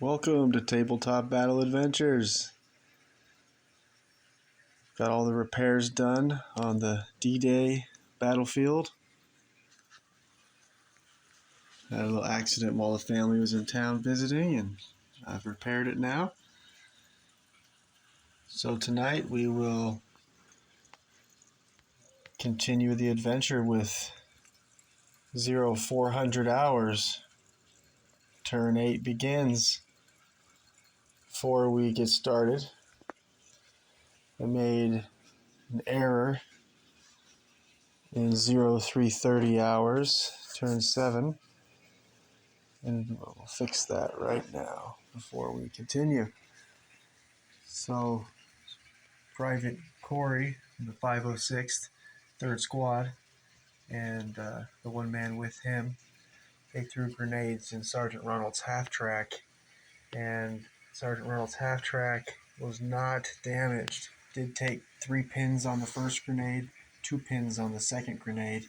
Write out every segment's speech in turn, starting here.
Welcome to Tabletop Battle Adventures. Got all the repairs done on the D-Day battlefield. Had a little accident while the family was in town visiting, and I've repaired it now. So tonight we will continue the adventure with 0400 hours. Turn 8 begins. Before we get started, I made an error in 0330 hours, turn 7, and we'll fix that right now before we continue. So, Private Corey from the 506th, 3rd Squad, and the one man with him, they threw grenades in Sergeant Ronald's half-track, and Sergeant Ronald's half-track was not damaged. Did take 3 pins on the first grenade, 2 pins on the second grenade,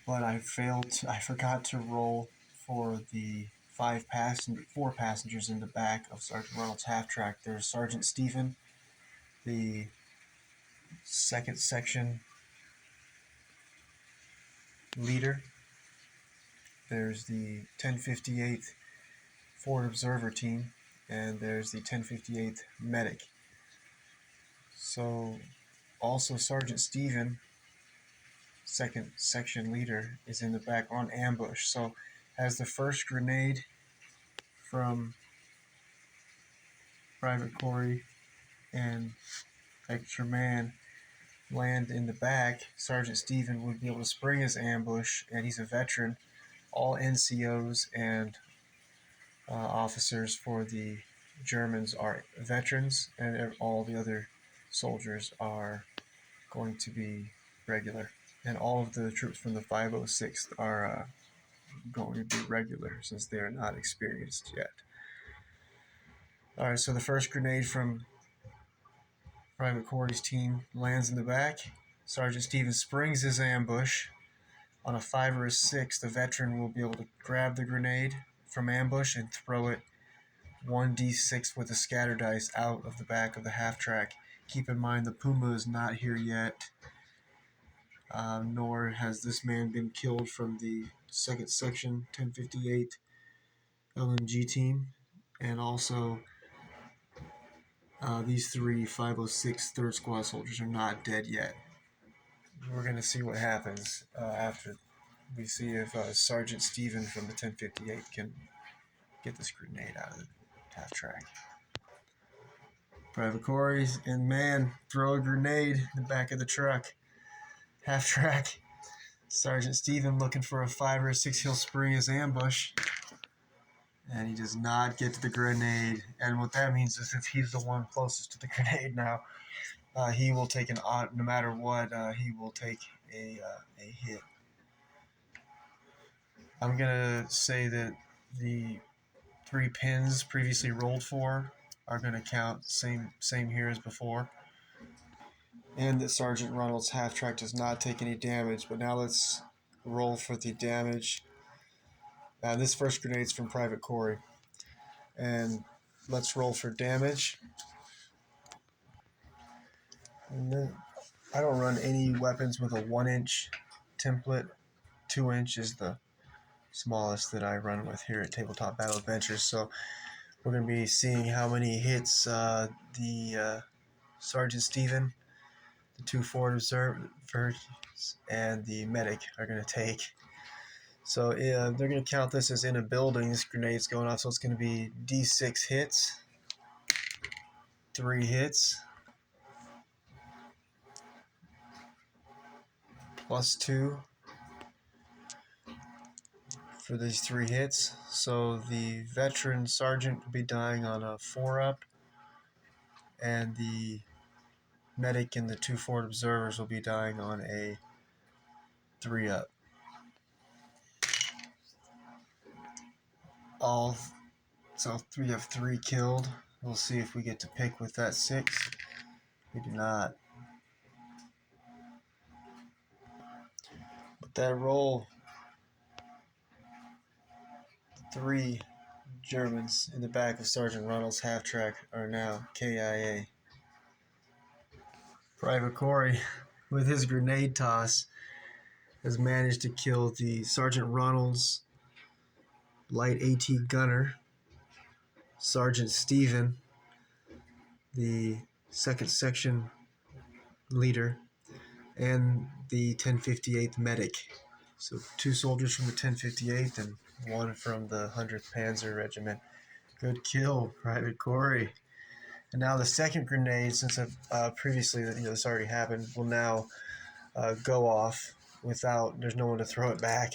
but I forgot to roll for the 4 passengers in the back of Sergeant Ronald's half-track. There's Sergeant Stephen, the 2nd section leader. There's the 1058th Forward Observer team, and there's the 1058th medic. So also Sergeant Stephen, 2nd section leader, is in the back on ambush. So as the first grenade from Private Corey and Extra Man land in the back, Sergeant Stephen would be able to spring his ambush, and he's a veteran. All NCOs and officers for the Germans are veterans, and all the other soldiers are going to be regular. And all of the troops from the 506th are going to be regular since they are not experienced yet. Alright, so the first grenade from Private Corey's team lands in the back. Sergeant Stevens springs his ambush. On a 5 or a 6, the veteran will be able to grab the grenade from ambush and throw it 1d6 with a scatter dice out of the back of the half-track. Keep in mind the Puma is not here yet, nor has this man been killed from the 2nd section 1058 LMG team, and also these 3 506 3rd Squad soldiers are not dead yet. We're going to see what happens after we see if Sergeant Stephen from the 1058 can get this grenade out of the half-track. Private Corey's and man throw a grenade in the back of the truck. Half-track. Sergeant Stephen looking for a 5 or a 6, he'll spring his ambush, and he does not get to the grenade. And what that means is if he's the one closest to the grenade now, he will take an odd, no matter what, he will take a hit. I'm going to say that the 3 pins previously rolled for are going to count same here as before. And that Sergeant Ronald's half-track does not take any damage. But now let's roll for the damage. This first grenade's from Private Corey. And let's roll for damage. And then I don't run any weapons with a 1-inch template. 2-inch is the smallest that I run with here at Tabletop Battle Adventures. So we're going to be seeing how many hits the Sergeant Stephen, the 2 forward observers, and the medic are going to take. So they're going to count this as in a building. This grenade's going off, so it's going to be D6 hits, 3 hits, plus 2 for these 3 hits. So the veteran sergeant will be dying on a 4-up, and the medic and the 2 forward observers will be dying on a 3-up. So we have 3 killed. We'll see if we get to pick with that 6. We do not. But that roll, 3 Germans in the back of Sergeant Ronald's half-track are now KIA. Private Corey, with his grenade toss, has managed to kill the Sergeant Ronald's light AT gunner, Sergeant Stephen, the 2nd section leader, and the 1058th medic. So 2 soldiers from the 1058th and 1 from the 100th Panzer Regiment. Good kill, Private Corey. And now the second grenade, since previously this already happened, will now go off without. There's no one to throw it back.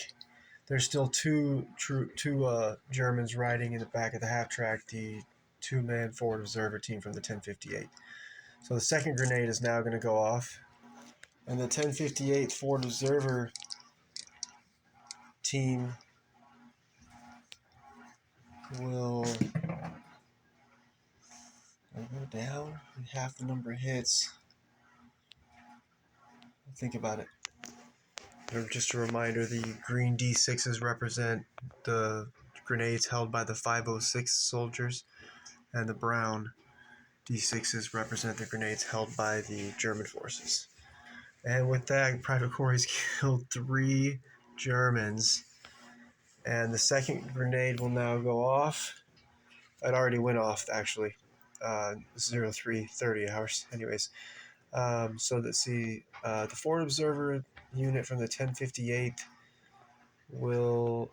There's still two Germans riding in the back of the half track, the 2-man forward observer team from the 1058. So the second grenade is now going to go off, and the 1058 forward observer team will go down in half the number of hits. Think about it. Just a reminder, the green D6s represent the grenades held by the 506 soldiers, and the brown D6s represent the grenades held by the German forces. And with that, Private Corey's killed 3 Germans, and the second grenade will now go off. It already went off, actually. 0330 hours. Anyways, so let's see. The forward observer unit from the 1058 will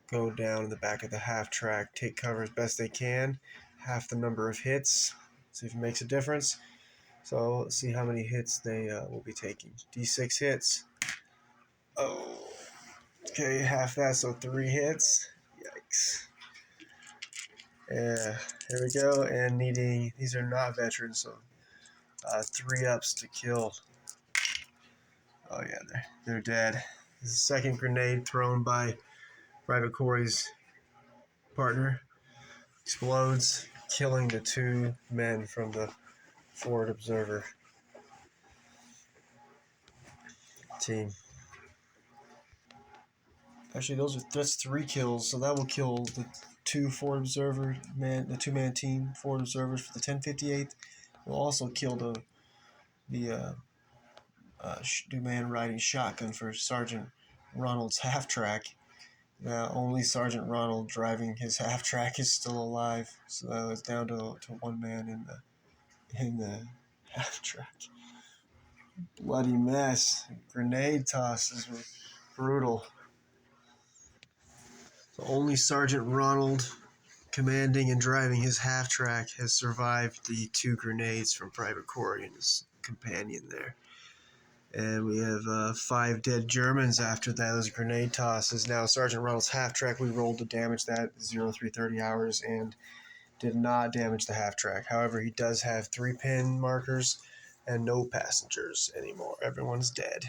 go down in the back of the half track, take cover as best they can, half the number of hits, see if it makes a difference. So let's see how many hits they will be taking. D6 hits. Oh, okay, half that, so 3 hits. Yikes. Yeah, here we go, and needing, these are not veterans, so 3 ups to kill. Oh yeah, they're dead. This is the second grenade thrown by Private Corey's partner. Explodes, killing the 2 men from the forward observer team. Actually, that's 3 kills, so that will kill the 2 forward observer man, the 2-man team forward observers for the 1058th. Will also kill the man riding shotgun for Sergeant Ronald's half track. Now only Sergeant Ronald driving his half track is still alive, so it's down to 1 man in the half track. Bloody mess. Grenade tosses were brutal. So only Sergeant Ronald, commanding and driving his half track, has survived the 2 grenades from Private Corey and his companion there. And we have 5 dead Germans after those grenade tosses. Now Sergeant Ronald's half track, we rolled to damage that 0330 hours and did not damage the half track. However, he does have 3 pin markers and no passengers anymore. Everyone's dead.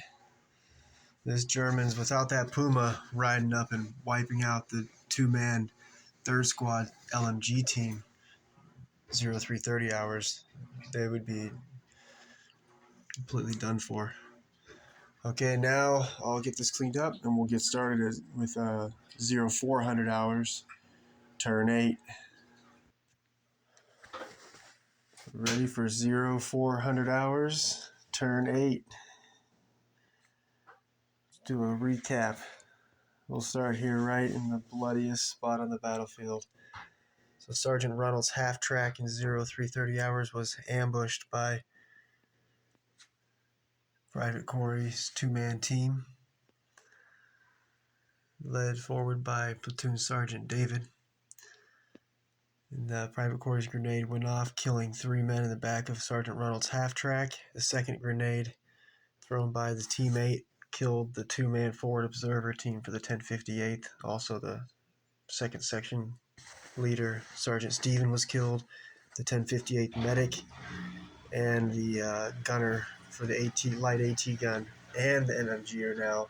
This Germans, without that Puma riding up and wiping out the 2-man 3rd Squad LMG team, 0330 hours, they would be completely done for. Okay, now I'll get this cleaned up and we'll get started with 0400 hours, turn 8. Ready for 0400 hours, turn 8. Let's do a recap. We'll start here right in the bloodiest spot on the battlefield. So Sergeant Ronald's half track in 0330 hours was ambushed by Private Corey's 2-man team, led forward by Platoon Sergeant David. And Private Corey's grenade went off, killing 3 men in the back of Sergeant Ronald's half track. The second grenade, thrown by the teammate, killed the 2-man forward observer team for the 1058th. Also, the 2nd section leader, Sergeant Stephen, was killed. The 1058th medic and the gunner for the light AT gun and the MMG are now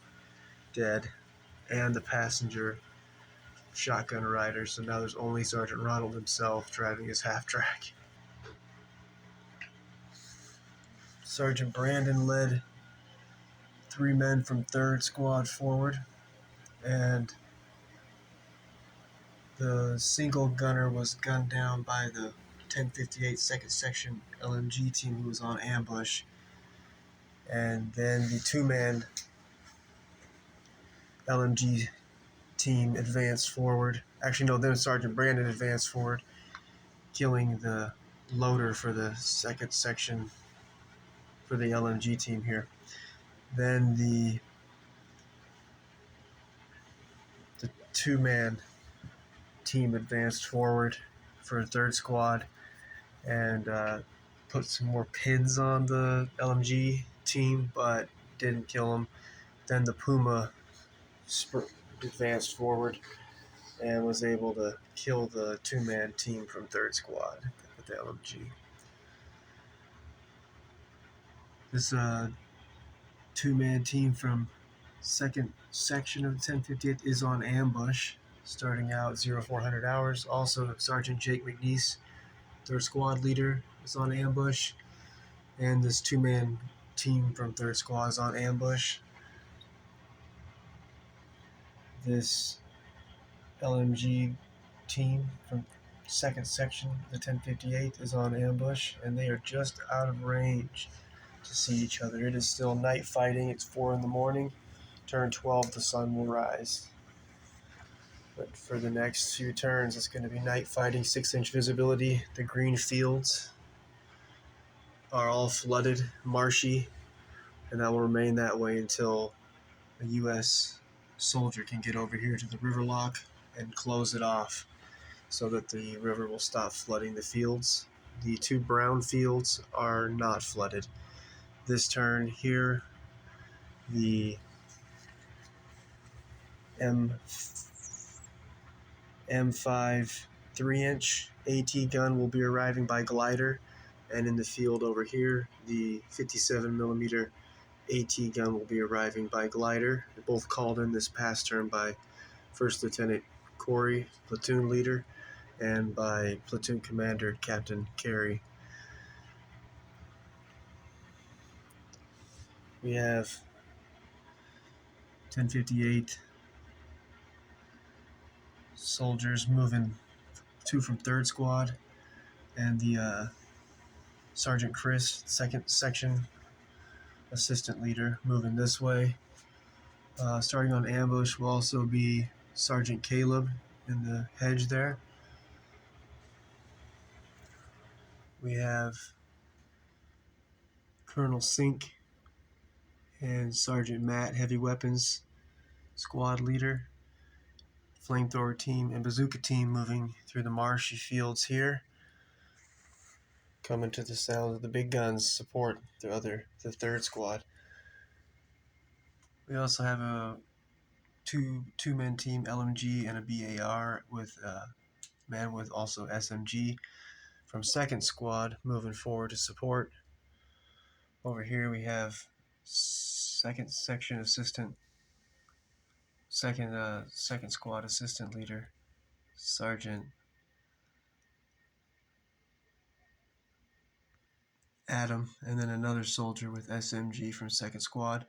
dead, and the passenger shotgun rider. So now there's only Sergeant Ronald himself driving his half track. Sergeant Brandon led 3 men from 3rd Squad forward, and The single gunner was gunned down by the 1058 2nd Section LMG team who was on ambush. And then the two-man LMG team advanced forward. Actually, no, then Sergeant Brandon advanced forward, killing the loader for the 2nd Section for the LMG team here. Then the two-man team advanced forward for a 3rd squad and put some more pins on the LMG team, but didn't kill them. Then the Puma advanced forward and was able to kill the two-man team from 3rd squad with the LMG. This two-man team from 2nd section of the 1058th is on ambush, starting out 0400 hours. Also, Sergeant Jake McNeese, 3rd squad leader, is on ambush, and this two-man team from 3rd squad is on ambush. This LMG team from 2nd section of the 1058th is on ambush, and they are just out of range to see each other. It is still night fighting. It's 4 in the morning. Turn 12, the sun will rise. But for the next few turns, it's going to be night fighting, 6-inch visibility. The green fields are all flooded, marshy, and that will remain that way until a U.S. soldier can get over here to the river lock and close it off so that the river will stop flooding the fields. The two brown fields are not flooded. This turn here, the M5 3-inch AT gun will be arriving by glider, and in the field over here, the 57mm AT gun will be arriving by glider. They're both called in this past turn by First Lieutenant Corey, platoon leader, and by platoon commander Captain Carey. We have 1058 soldiers moving, 2 from 3rd squad, and the Sergeant Chris, 2nd section assistant leader, moving this way. Starting on ambush will also be Sergeant Caleb in the hedge there. We have Colonel Sink and Sergeant Matt, heavy weapons squad leader, flamethrower team and bazooka team moving through the marshy fields here, coming to the sound of the big guns support the 3rd squad. We also have a two-man team LMG and a BAR with a man with also SMG from 2nd squad moving forward to support. Over here we have 2nd section assistant, second squad assistant leader, Sergeant Adam, and then another soldier with SMG from 2nd squad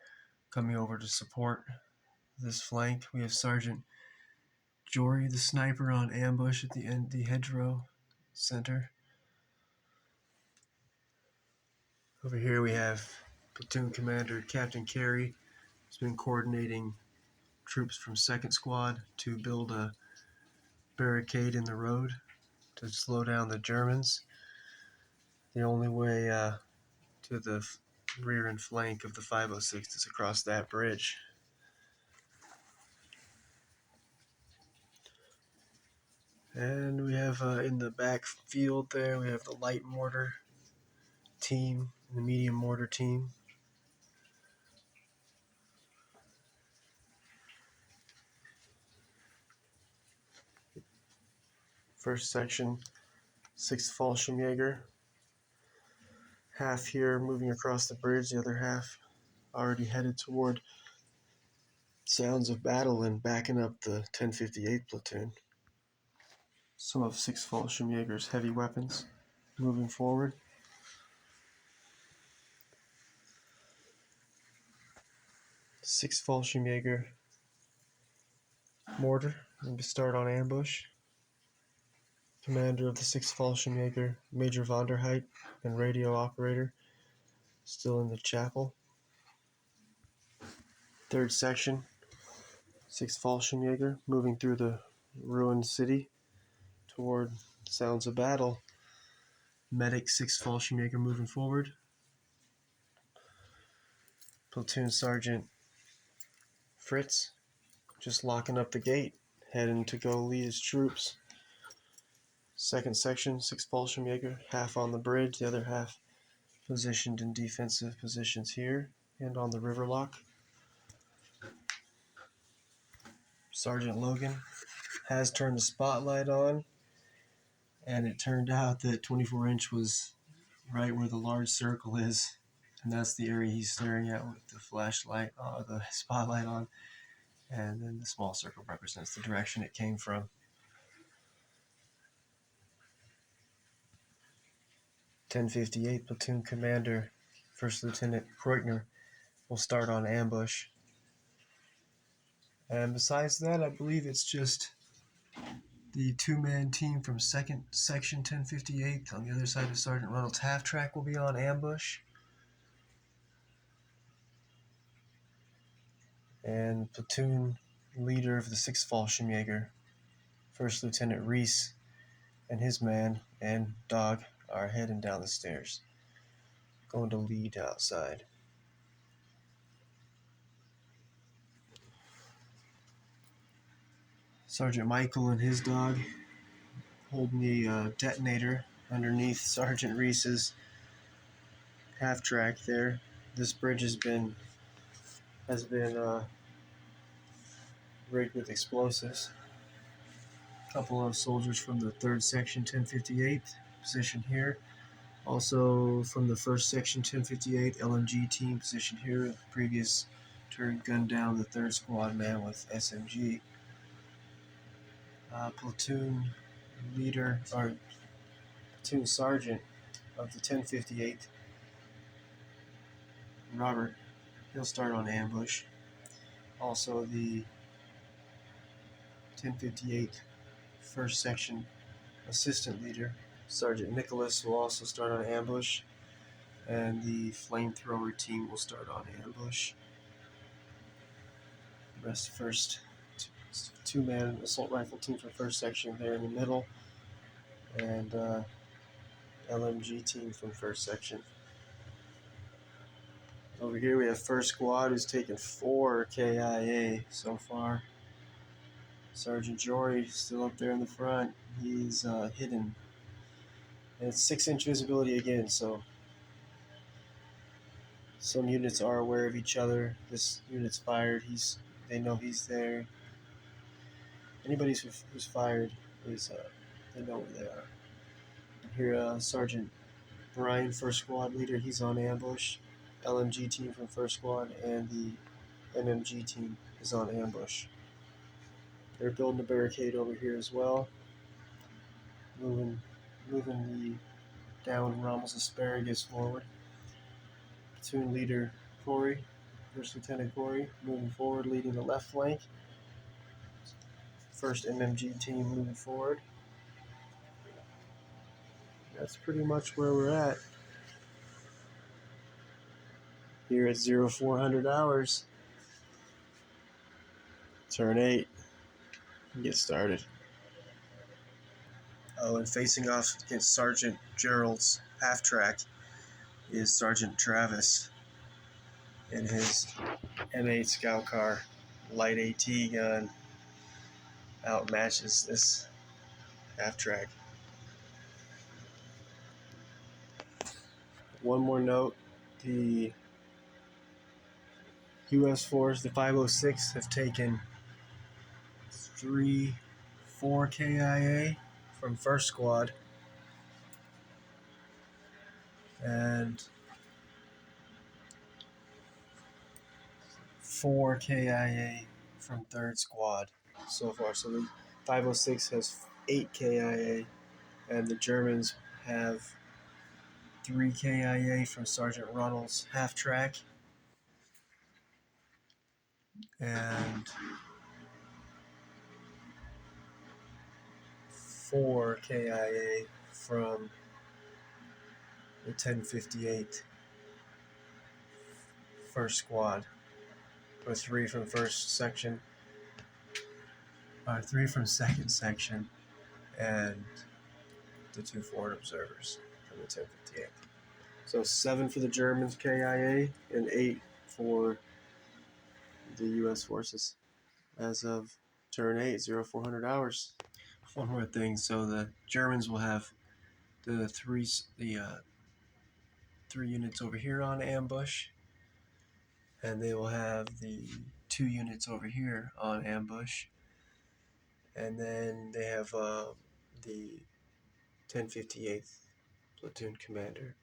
coming over to support this flank. We have Sergeant Jory, the sniper, on ambush at the end, the hedgerow center. Over here we have platoon commander Captain Carey, who's been coordinating troops from 2nd squad to build a barricade in the road to slow down the Germans. The only way to the rear and flank of the 506 is across that bridge. And we have in the back field there, we have the light mortar team, the medium mortar team. First section, 6th Fallschirmjäger. Half here moving across the bridge, the other half already headed toward sounds of battle and backing up the 1058 platoon. Some of 6th Fallschirmjäger's heavy weapons moving forward. 6th Fallschirmjäger mortar and to start on ambush. Commander of the 6th Fallschirmjäger, Major Vonderheit, and radio operator, still in the chapel. 3rd Section, 6th Fallschirmjäger, moving through the ruined city toward sounds of battle. Medic 6th Fallschirmjäger moving forward. Platoon Sergeant Fritz just locking up the gate, heading to go lead his troops. 2nd Section, 6th Fallschirmjäger, half on the bridge, the other half positioned in defensive positions here and on the river lock. Sergeant Logan has turned the spotlight on, and it turned out that 24-inch was right where the large circle is, and that's the area he's staring at with the flashlight, the spotlight on, and then the small circle represents the direction it came from. 1058 Platoon Commander First Lieutenant Kreutner will start on ambush. And besides that, I believe it's just the 2-man team from 2nd Section 1058 on the other side of Sergeant Reynolds' half-track will be on ambush. And platoon leader of the 6th Fallschirmjäger, First Lieutenant Reese, and his man and dog are heading down the stairs, going to lead outside. Sergeant Michael and his dog holding the detonator underneath Sergeant Reese's half-track there. This bridge has been rigged with explosives. A couple of soldiers from the 3rd Section 1058 positioned here. Also from the 1st Section 1058 LMG team positioned here. Previous turn gunned down the 3rd Squad man with SMG. Platoon leader, or platoon sergeant of the 1058, Robert, he'll start on ambush. Also the 1058 1st Section assistant leader, Sergeant Nicholas, will also start on ambush, and the flamethrower team will start on ambush. The rest first 2-man assault rifle team for 1st Section there in the middle, and LMG team from 1st Section. Over here we have 1st Squad, who's taken 4 KIA so far. Sergeant Jory still up there in the front. He's hidden. And it's 6-inch visibility again, so some units are aware of each other. This unit's fired. They know he's there. Anybody who's fired is they know where they are. Here, Sergeant Brian, 1st Squad leader, he's on ambush. LMG team from 1st Squad and the MMG team is on ambush. They're building a barricade over here as well. Moving the down Rommel's asparagus forward. Platoon leader Corey, 1st Lieutenant Corey, moving forward, leading the left flank. 1st MMG team moving forward. That's pretty much where we're at. Here at 0400 hours. Turn 8. Get started. Oh, and facing off against Sergeant Gerald's half-track is Sergeant Travis in his M8 Scout Car light AT gun. Outmatches this half-track. One more note, the U.S. force, the 506, have taken 4 KIA from 1st Squad and 4 KIA from 3rd Squad so far. So the 506 has 8 KIA, and the Germans have 3 KIA from Sergeant Ronald's half-track and 4 KIA from the 1058 first squad, or 3 from first section, or 3 from second section, and the 2 foreign observers from the 1058. So 7 for the Germans KIA and 8 for the U.S. forces as of turn 8, 0400 hours. One more thing, so the Germans will have the three units over here on ambush, and they will have the 2 units over here on ambush, and then they have the 1058th platoon commander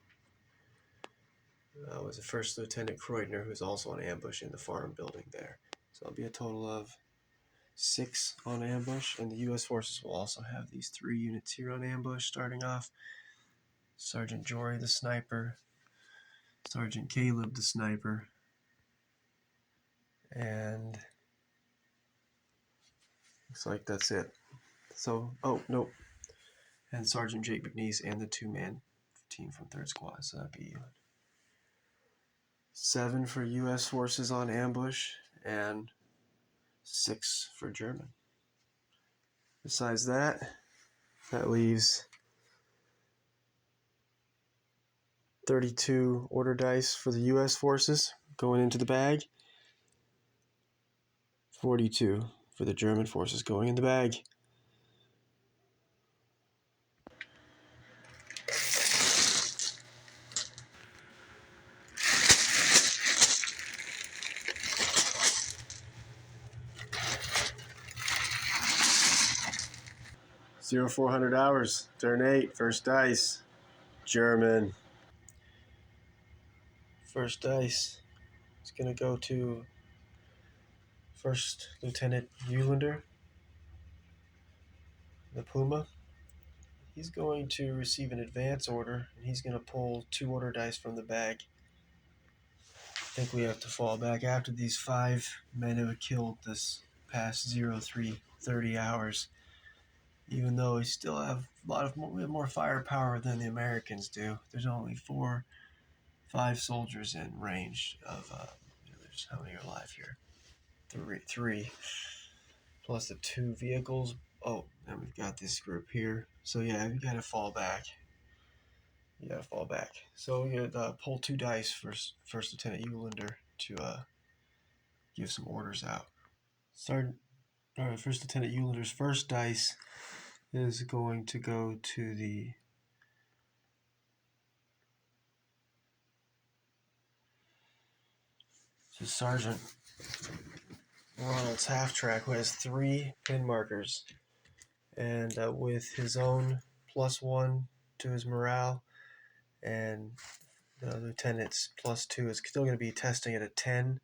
was the First Lieutenant Kreutner, who's also on ambush in the farm building there. So it'll be a total of 6 on ambush, and the U.S. forces will also have these 3 units here on ambush, starting off Sergeant Jory the sniper, Sergeant Caleb the sniper, and looks like that's it. So, oh, nope. And Sergeant Jake McNeese and the 2-man team from 3rd Squad. So that'd be 7 for U.S. forces on ambush and 6 for German. Besides that, that leaves 32 order dice for the U.S. forces going into the bag, 42 for the German forces going in the bag. Zero 0400 hours, turn 8, first dice, German. First dice is going to go to First Lieutenant Eulander, the Puma. He's going to receive an advance order, and he's going to pull 2 order dice from the bag. I think we have to fall back after these 5 men who have killed this past 0330 hours. Even though we still have a lot of more firepower than the Americans do. There's only 5 soldiers in range of, there's how many are alive here? 3. Plus the 2 vehicles. Oh, and we've got this group here. So yeah, we gotta fall back. You gotta fall back. So we gotta pull 2 dice for First Lieutenant Eulander to give some orders out. First Lieutenant Eulander's first dice is going to go to the Sergeant Ronald's half-track, who has 3 pin markers, and with his own +1 to his morale, and the lieutenant's +2 is still going to be testing at a 10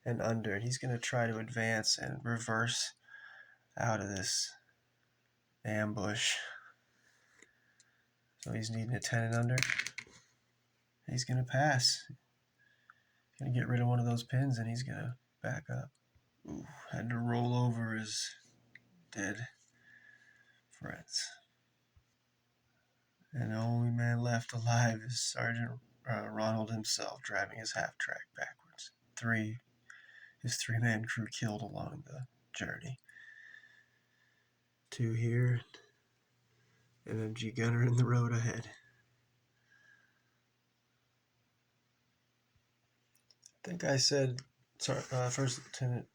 and under, and he's going to try to advance and reverse out of this ambush. So he's needing a 10 and under. He's going to pass. He's going to get rid of one of those pins, and he's going to back up. Ooh, had to roll over his dead friends. And the only man left alive is Sergeant Ronald himself, driving his half-track backwards. His 3-man crew killed along the journey. 2 here, MMG gunner in the road ahead. I think I said First Lieutenant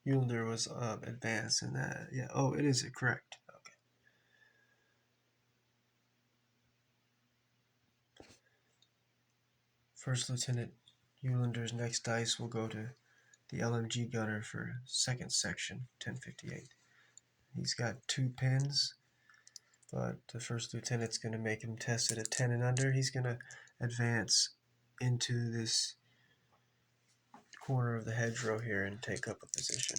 Eulander was advanced in that. Yeah. Oh, it is correct. Okay. First Lieutenant Eulander's next dice will go to the LMG gunner for 2nd section, 1058. He's got 2 pins, but the first lieutenant's going to make him test it at 10 and under. He's going to advance into this corner of the hedgerow here and take up a position.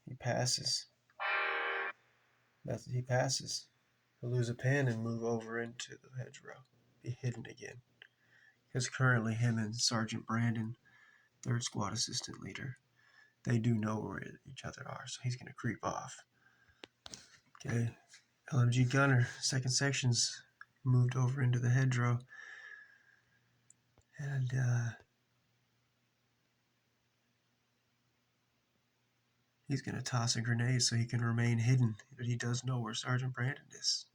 He passes. He passes. He'll lose a pin and move over into the hedgerow. Be hidden again. Because currently him and Sergeant Brandon, 3rd Squad Assistant Leader, they do know where each other are, so he's going to creep off. Okay, LMG gunner, second section's moved over into the hedgerow, and he's going to toss a grenade so he can remain hidden, but he does know where Sergeant Brandon is.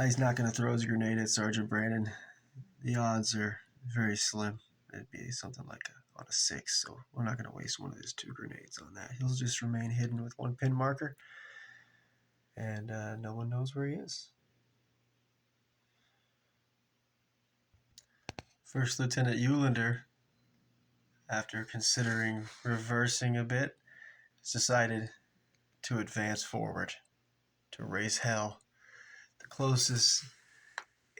He's not going to throw his grenade at Sergeant Brandon. The odds are very slim. It'd be something like on a 6, so we're not going to waste one of his 2 grenades on that. He'll just remain hidden with 1 pin marker, and no one knows where he is. First Lieutenant Eulander, after considering reversing a bit, has decided to advance forward, to raise hell. The closest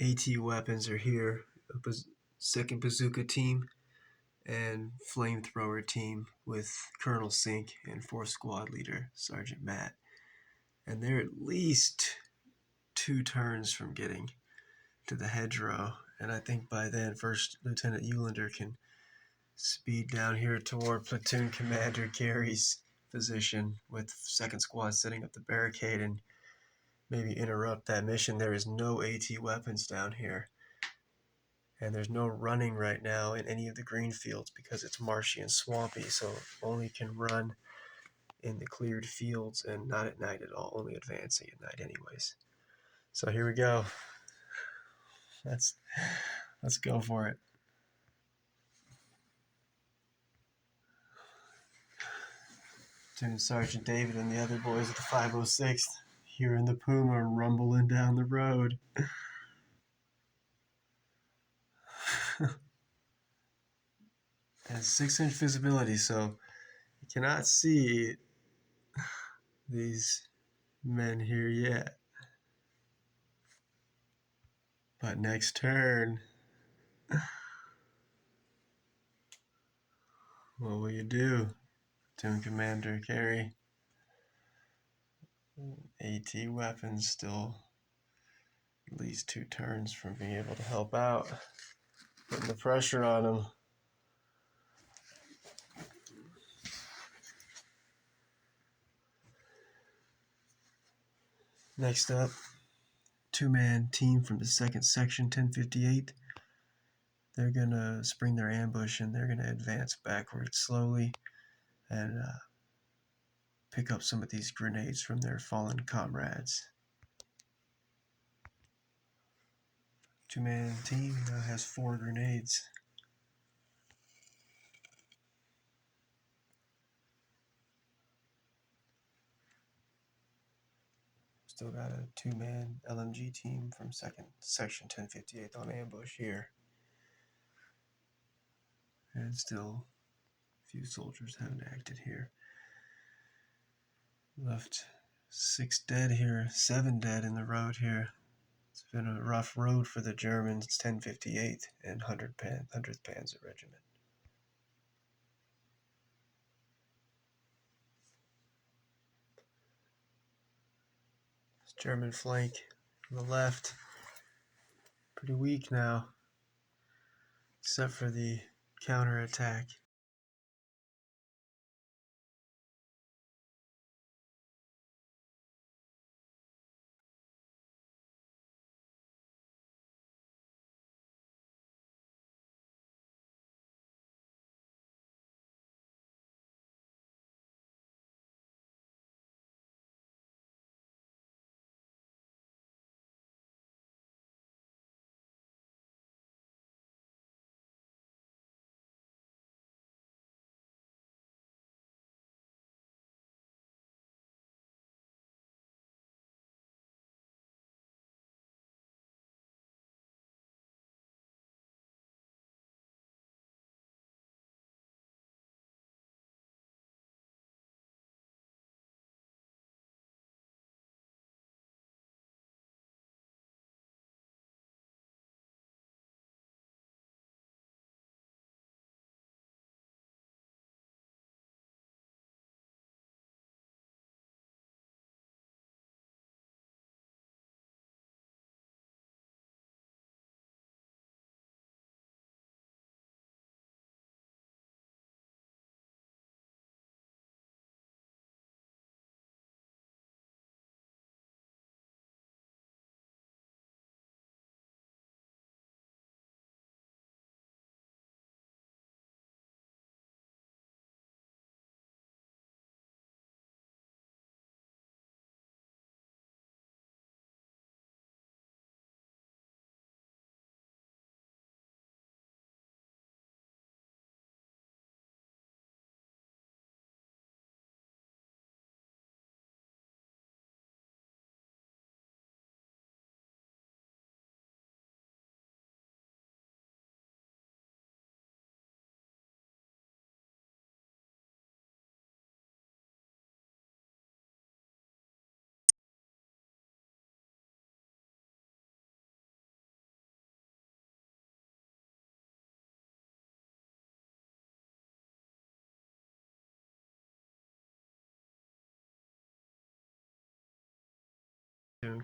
AT weapons are here, a 2nd Bazooka team and flamethrower team with Colonel Sink and 4th Squad Leader Sergeant Matt. And they're at least 2 turns from getting to the hedgerow. And I think by then, First Lieutenant Eulander can speed down here toward Platoon Commander Gary's position with 2nd Squad setting up the barricade and maybe interrupt that mission. There is no AT weapons down here. And there's no running right now in any of the green fields because it's marshy and swampy, so only can run in the cleared fields and not at night at all, only advancing at night anyways. So here we go. Let's go for it. Platoon Sergeant David and the other boys at the 506th hearing the Puma rumbling down the road. And 6-inch visibility, so you cannot see these men here yet. But next turn, what will you do? Platoon Commander Gary. AT weapons still at least 2 turns from being able to help out. Putting the pressure on him. Next up, 2-man team from the 2nd section, 1058. They're going to spring their ambush and they're going to advance backwards slowly and pick up some of these grenades from their fallen comrades. 2-man team now has 4 grenades. Still got a 2-man LMG team from 2nd section 1058 on ambush here. And still a few soldiers haven't acted here. Left 6 dead here, 7 dead in the road here. It's been a rough road for the Germans. It's 1058 and 100th Panzer Regiment. German flank on the left, pretty weak now, except for the counterattack.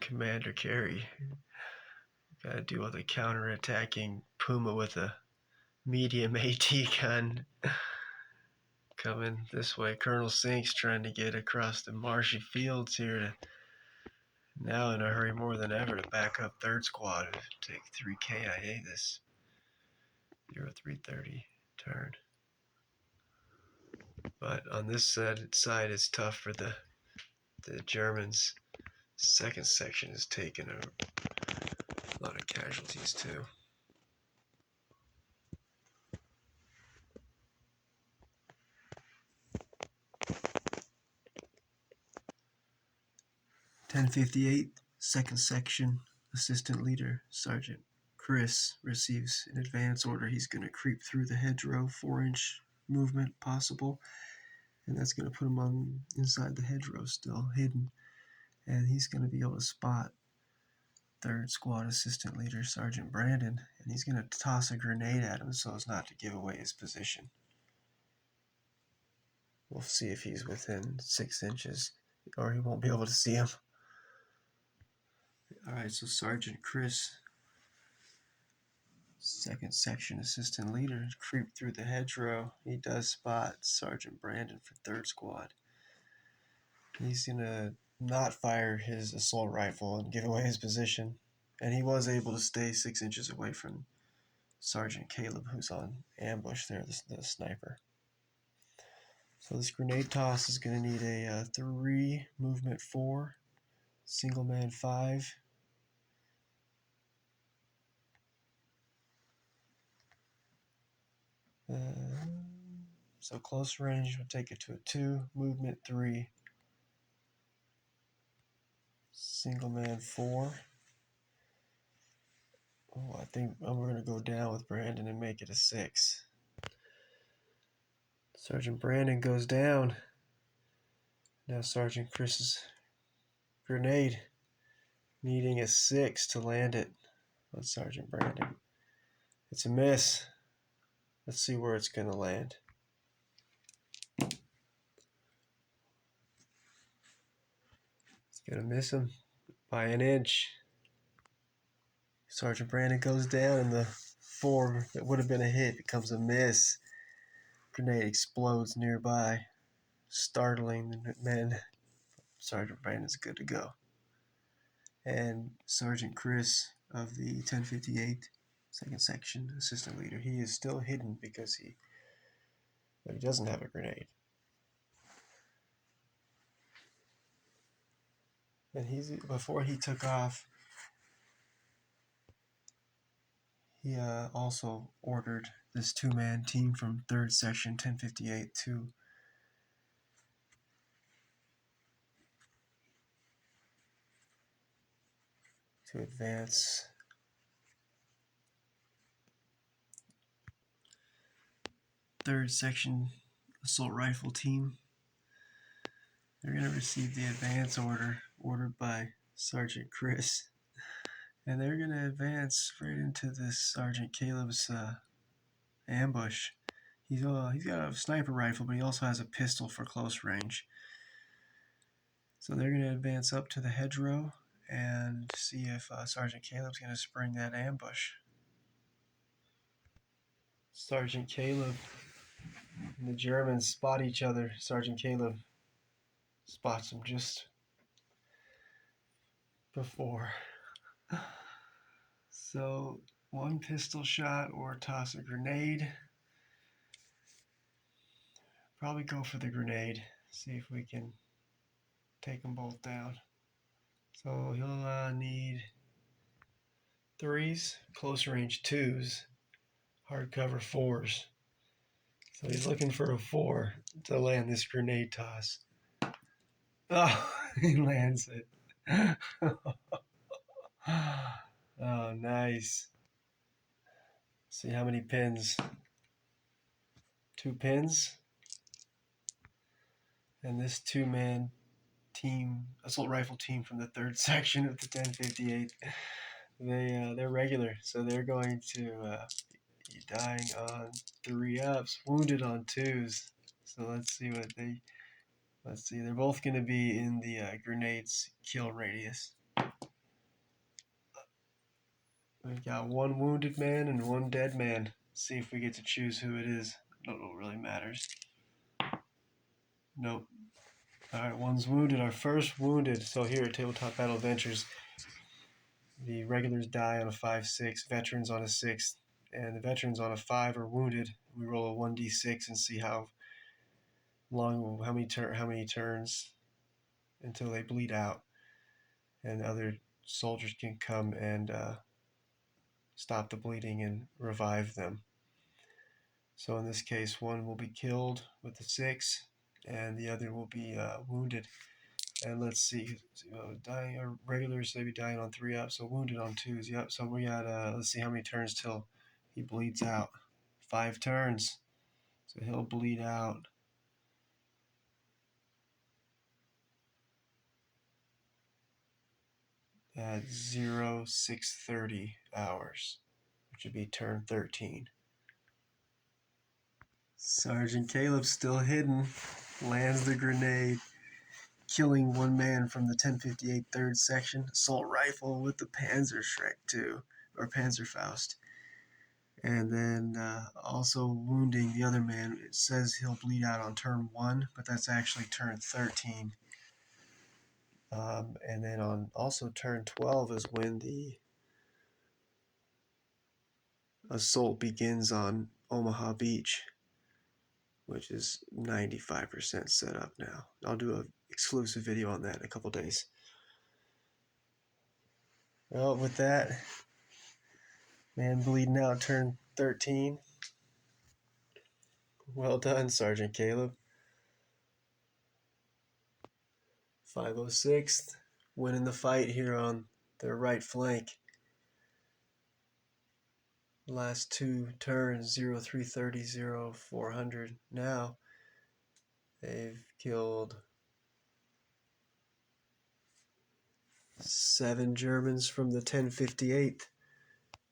commander carry. Gotta deal with a counter-attacking Puma with a medium AT gun coming this way. Colonel Sink's trying to get across the marshy fields here to now in a hurry more than ever to back up 3rd Squad. Take 3K. I hate this. 0330 turn. But on this side it's tough for the Germans. 2nd section is taking a lot of casualties too. .1058, 2nd section, assistant leader, Sergeant Chris receives an advance order. He's going to creep through the hedgerow, 4-inch movement possible, and that's going to put him on inside the hedgerow, still hidden, and he's going to be able to spot 3rd Squad assistant leader, Sergeant Brandon, and he's going to toss a grenade at him so as not to give away his position. We'll see if he's within 6 inches, or he won't be able to see him. Alright, so Sergeant Chris, 2nd section assistant leader, creep through the hedgerow. He does spot Sergeant Brandon for 3rd Squad. He's going to not fire his assault rifle and give away his position. And he was able to stay 6 inches away from Sergeant Caleb, who's on ambush there, the sniper. So this grenade toss is going to need a 3, movement 4, single man 5. So close range, we'll take it to a 2, movement 3, single man 4. Oh, I think we're going to go down with Brandon and make it a 6. Sergeant Brandon goes down. Now Sergeant Chris's grenade, needing a 6 to land it on Sergeant Brandon. It's a miss. Let's see where it's going to land. It's going to miss him by an inch. Sergeant Brandon goes down, and the 4 that would have been a hit becomes a miss. Grenade explodes nearby, startling the men. Sergeant Brandon's good to go. And Sergeant Chris of the 1058 2nd section assistant leader, he is still hidden because he doesn't have a grenade. And before he took off, he also ordered this 2-man team from 3rd section 1058 to advance. Third section assault rifle team. They're going to receive the advance ordered by Sergeant Chris, and they're going to advance right into this Sergeant Caleb's ambush. He's got a sniper rifle, but he also has a pistol for close range. So they're going to advance up to the hedgerow and see if Sergeant Caleb's going to spring that ambush. Sergeant Caleb and the Germans spot each other. Sergeant Caleb spots him just before. So 1 pistol shot or toss a grenade. Probably go for the grenade. See if we can take them both down. So he'll need 3s, close range 2s, hardcover 4s. So he's looking for a 4 to land this grenade toss. Oh, he lands it. Oh, nice. See how many pins? 2 pins. And this 2-man team, assault rifle team from the 3rd section of the 1058, they're regular, so they're going to be dying on 3-ups, wounded on 2s. So let's see. They're both going to be in the grenade's kill radius. We got one wounded man and one dead man. See if we get to choose who it is. Don't know what really matters. Nope. Alright, one's wounded. Our first wounded. So here at Tabletop Battle Adventures, the regulars die on a 5-6, veterans on a 6, and the veterans on a 5 are wounded. We roll a 1d6 and see how many turns until they bleed out, and other soldiers can come and stop the bleeding and revive them. So in this case, one will be killed with the 6, and the other will be wounded. And let's see, dying or regulars, they be dying on 3 up, so wounded on 2s. Yep. So we got let's see how many turns till he bleeds out. 5 turns. So he'll bleed out at 0630 hours, which would be turn 13. Sergeant Caleb's still hidden. Lands the grenade, killing one man from the 1058 3rd Section. Assault rifle with the Panzerschreck too, or Panzerfaust. And then also wounding the other man. It says he'll bleed out on turn 1, but that's actually turn 13. And then on also turn 12 is when the assault begins on Omaha Beach, which is 95% set up now. I'll do an exclusive video on that in a couple days. Well, with that, man bleeding out turn 13. Well done, Sergeant Caleb. 506th, winning the fight here on their right flank. Last 2 turns, 0330, 0400. Now, they've killed 7 Germans from the 1058th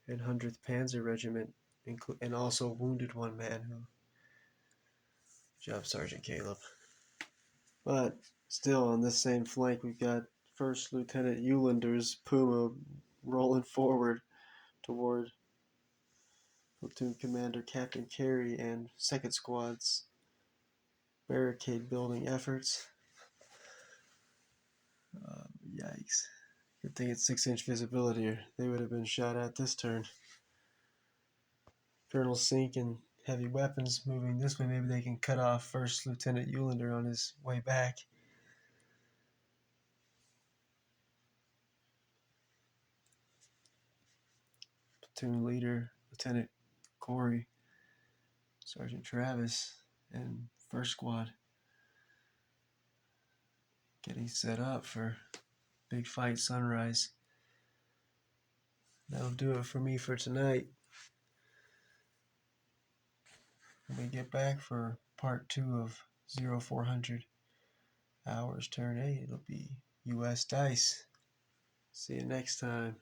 and 100th Panzer Regiment, and also wounded 1 man. Good job, Sergeant Caleb. But still on this same flank, we've got First Lieutenant Eulander's Puma rolling forward toward Platoon Commander Captain Carey and 2nd Squad's barricade building efforts. Yikes. Good thing it's 6-inch visibility, or they would have been shot at this turn. Colonel Sink and heavy weapons moving this way. Maybe they can cut off First Lieutenant Eulander on his way back. Platoon leader Lieutenant Corey, Sergeant Travis, and First Squad getting set up for big fight sunrise. That'll do it for me for tonight. When we get back for part 2 of 0400 hours turn 8, it'll be US Dice. See you next time.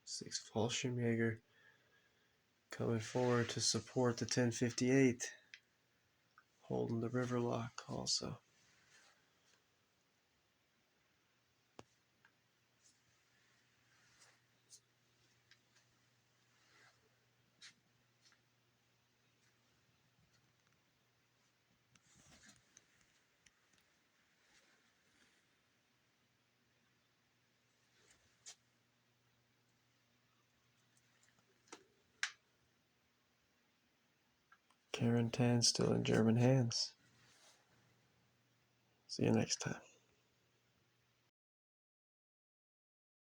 Sixth Fallschirmjäger coming forward to support the 1058, holding the river lock also. Karen 10 still in German hands. See you next time.